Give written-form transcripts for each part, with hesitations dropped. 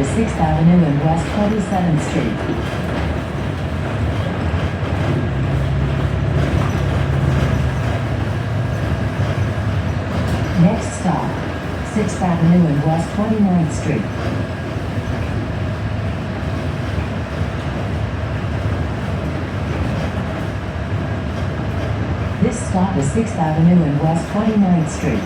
is 6th Avenue and West 27th Street. Next stop, 6th Avenue and West 29th Street. This stop is 6th Avenue and West 29th Street.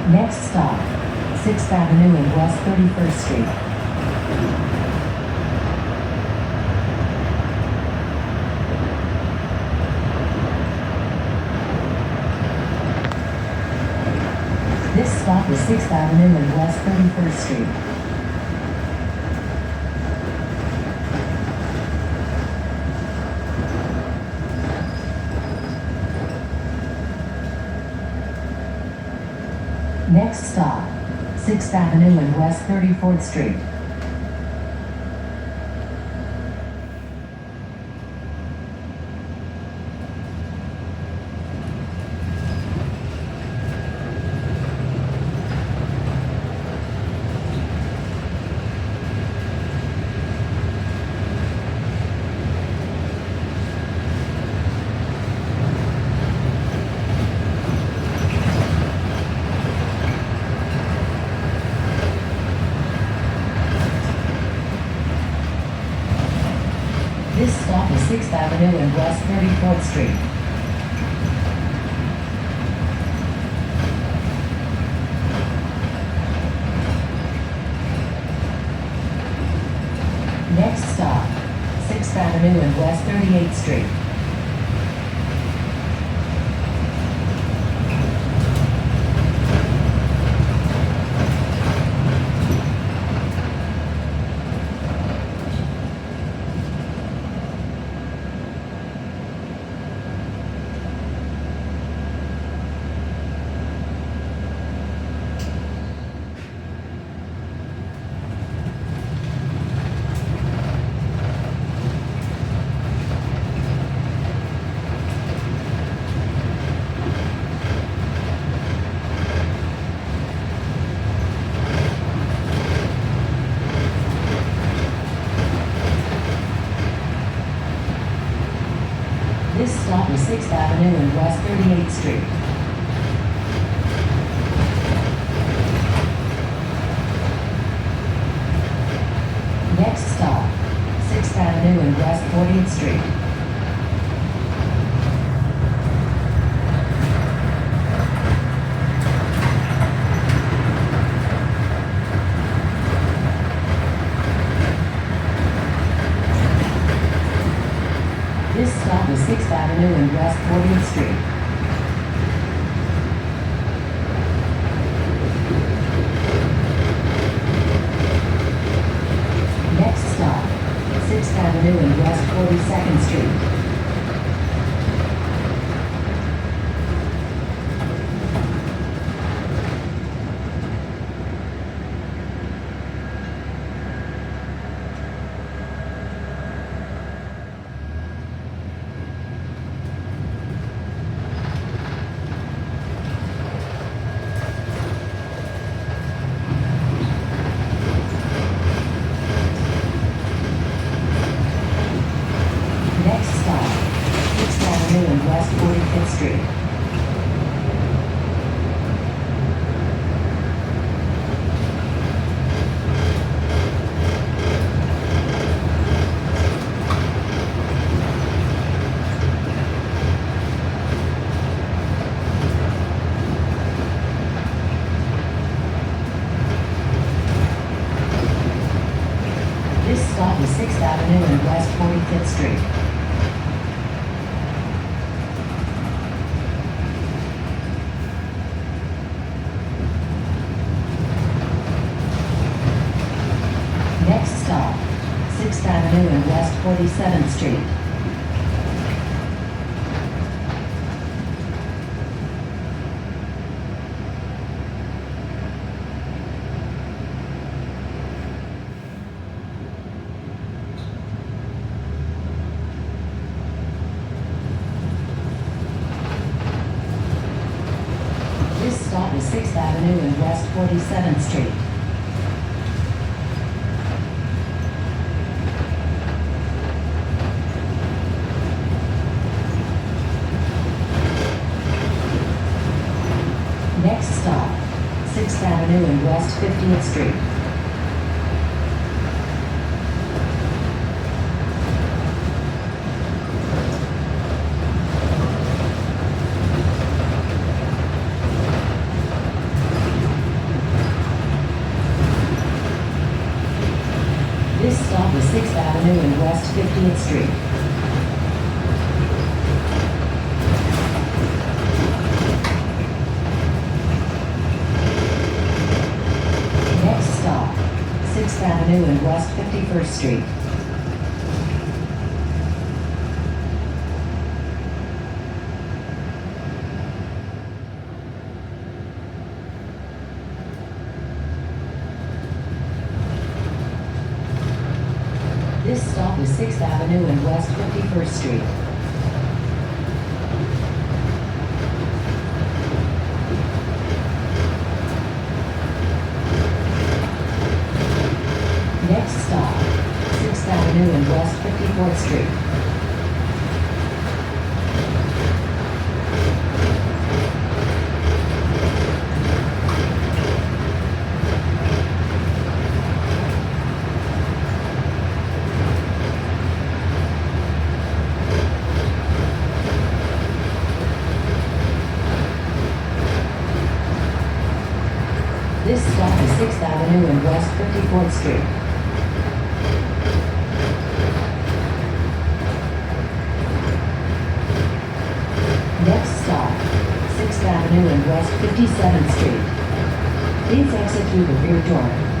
Next stop, 6th Avenue and West 31st Street. This stop is 6th Avenue and West 31st Street. Next stop, 6th Avenue and West 34th Street. This stop is 6th Avenue and West 34th Street. Next stop, 6th Avenue and West 38th Street. This stop is 6th Avenue and West 38th Street. Next stop, 6th Avenue and West 40th Street. This stop is 6th Avenue and West 40th Street. Next stop, 6th Avenue and West 42nd Street. Next stop, 6th Avenue and West 45th Street. This stop is 6th Avenue and West 45th Street. Next stop, 6th Avenue and West 47th Street. Avenue and West 47th Street. Next stop, 6th Avenue and West 50th Street. This stop is 6th Avenue and West 50th Street. Next stop, 6th Avenue and West 51st Street. This stop is 6th Avenue and West 51st Street. Next stop, 6th Avenue and West 54th Street. This stop is 6th Avenue and West 54th Street. Next stop, 6th Avenue and West 57th Street. Please exit through the rear door.